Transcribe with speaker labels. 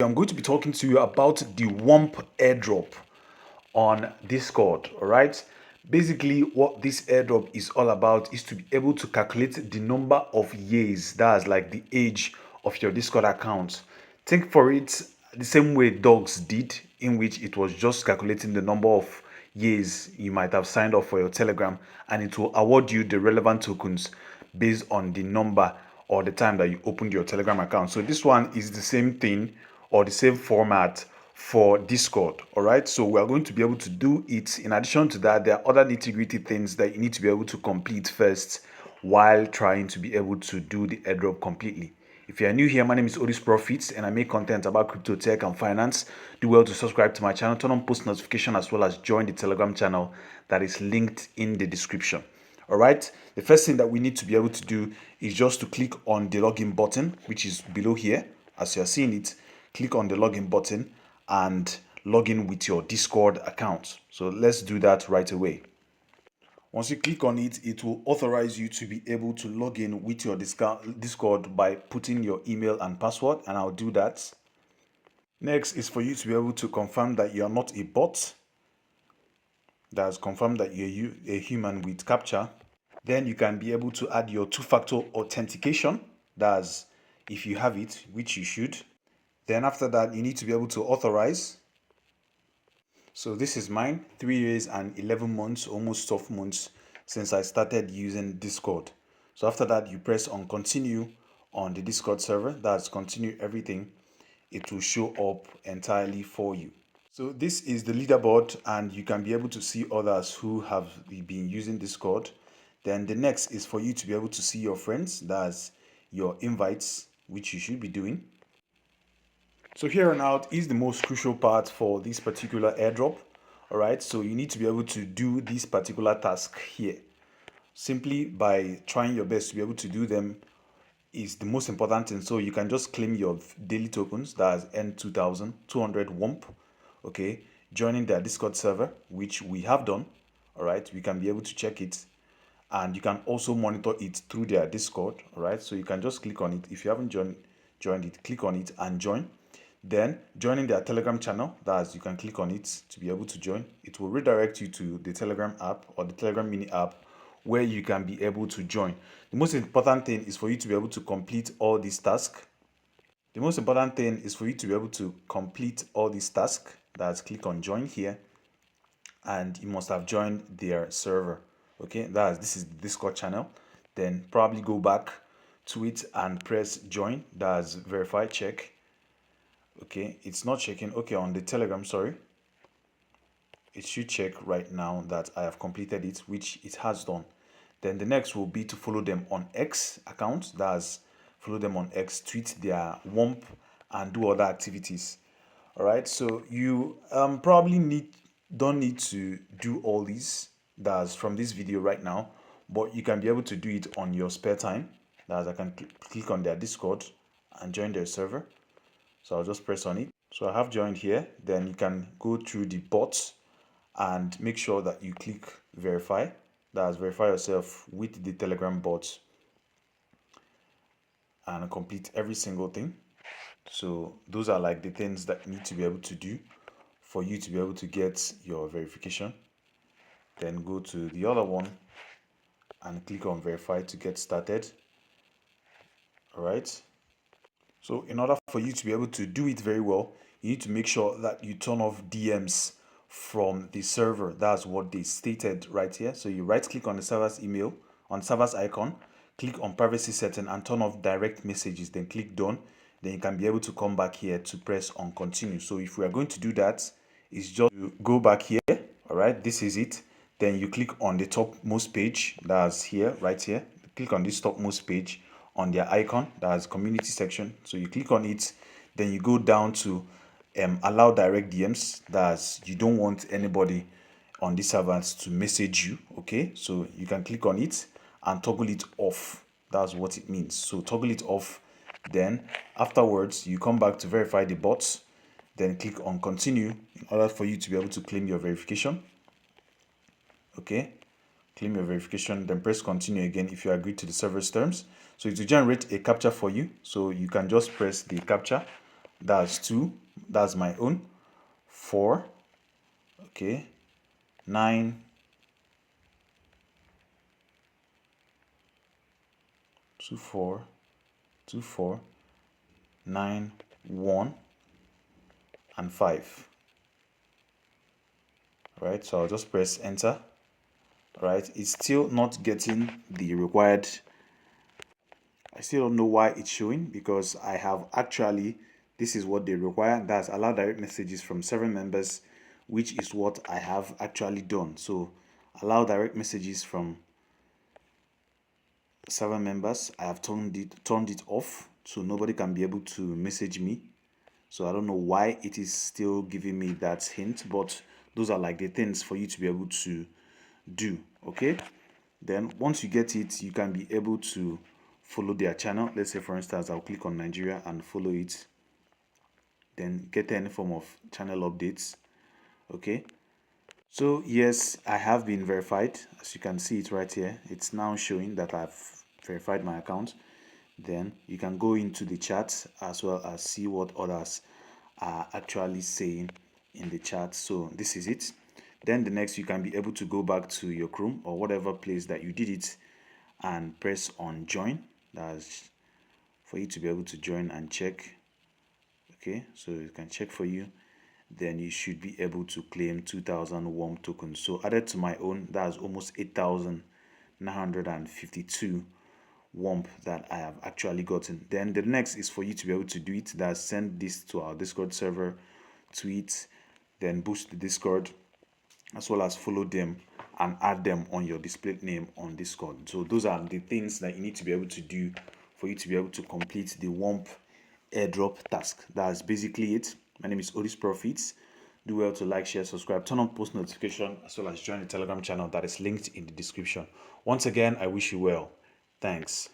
Speaker 1: I'm going to be talking to you about the WUMP Airdrop on Discord. All right. Basically, what this airdrop is all about is to be able to calculate the number of years, that's like the age of your Discord account. Think for it the same way dogs did, in which it was just calculating the number of years you might have signed up for your Telegram, and it will award you the relevant tokens based on the number or the time that you opened your Telegram account. So this one is the same thing or the same format for Discord. All right, so we are going to be able to do it. In addition to that, there are other nitty-gritty things that you need to be able to complete first while trying to be able to do the airdrop completely. If you are new here, my name is Odis Profits and I make content about crypto, tech, and finance. Do well to subscribe to my channel, turn on post notification, as well as join the Telegram channel that is linked in the description. All right, the first thing that we need to be able to do is just to click on the login button, which is below here. As you are seeing it, click on the login button and log in with your Discord account. So let's do that right away. Once you click on it, it will authorize you to be able to log in with your Discord by putting your email and password, and I'll do that. Next is for you to be able to confirm that you are not a bot. That's confirm that you're a human with CAPTCHA. Then you can be able to add your two-factor authentication. That's if you have it, which you should. Then after that, you need to be able to authorize. So this is mine, 3 years and 11 months, almost 12 months since I started using Discord. So after that, you press on continue on the Discord server. That's continue everything. It will show up entirely for you. So this is the leaderboard, and you can be able to see others who have been using Discord. Then the next is for you to be able to see your friends. That's your invites, which you should be doing. So here on out is the most crucial part for this particular airdrop. All right, so you need to be able to do this particular task here. Simply by trying your best to be able to do them is the most important thing. So you can just claim your daily tokens, that's N2200 WUMP. Okay, joining their Discord server, which we have done. All right, we can be able to check it, and you can also monitor it through their Discord. All right, so you can just click on it. If you haven't joined it, click on it and join. Then joining their Telegram channel, that's you can click on it to be able to join. It will redirect you to the Telegram app or the Telegram mini app where you can be able to join. The most important thing is for you to be able to complete all these tasks. The most important thing is for you to be able to complete all these tasks. That's click on join here, and you must have joined their server. Okay, this is the Discord channel. Then probably go back to it and press join. That's verify, check. Okay, it's not checking. Okay, on the Telegram, sorry, it should check right now that I have completed it, which it has done. Then the next will be to follow them on X account. That's follow them on X, tweet their WUMP, and do other activities. All right, so you probably don't need to do all these that's from this video right now, but you can be able to do it on your spare time. That's I can click on their Discord and join their server. So I'll just press on it. So I have joined here. Then you can go through the bots and make sure that you click verify. That's verify yourself with the Telegram bots and complete every single thing. So those are like the things that you need to be able to do for you to be able to get your verification. Then go to the other one and click on verify to get started. All right. So in order for you to be able to do it very well, you need to make sure that you turn off DMs from the server. That's what they stated right here. So you right click on the server's email, on server's icon, click on privacy setting and turn off direct messages, then click done. Then you can be able to come back here to press on continue. So if we are going to do that, it's just to go back here. All right, this is it. Then you click on the topmost page, that's here, right here. Click on this topmost page on their icon, that's community section. So you click on it, then you go down to allow direct DMs. That's you don't want anybody on this servers to message you. Okay, so you can click on it and toggle it off. That's what it means. So toggle it off. Then afterwards you come back to verify the bots, then click on continue in order for you to be able to claim your verification. Okay, claim your verification, then press continue again if you agree to the server's terms. So it will generate a captcha for you, so you can just press the captcha That's 2. That's my own. 4. Okay. 9. 2, 4. 2, 4. 9, 1, and 5. Right, so I'll just press enter. Right, it's still not getting the required. I still don't know why it's showing, because I have actually, this is what they require. That's allow direct messages from several members, which is what I have actually done. So allow direct messages from 7 members. I have turned it off, so nobody can be able to message me. So I don't know why it is still giving me that hint, but those are like the things for you to be able to do. Okay, then once you get it, you can be able to follow their channel. Let's say, for instance, I'll click on Nigeria and follow it, then get any form of channel updates. Okay, so yes, I have been verified. As you can see it right here, it's now showing that I've verified my account. Then you can go into the chat as well as see what others are actually saying in the chat. So this is it. Then the next, you can be able to go back to your Chrome or whatever place that you did it and press on join. That's for you to be able to join and check. Okay, so you can check for you. Then you should be able to claim 2000 WUMP tokens. So added to my own, that's almost 8,952 WUMP that I have actually gotten. Then the next is for you to be able to do it. That's send this to our Discord server, tweet, then boost the Discord, as well as follow them and add them on your display name on Discord. So those are the things that you need to be able to do for you to be able to complete the WUMP airdrop task. That's basically it. My name is Odis Profits. Do well to like, share, subscribe, turn on post notification, as well as join the Telegram channel that is linked in the description. Once again, I wish you well. Thanks.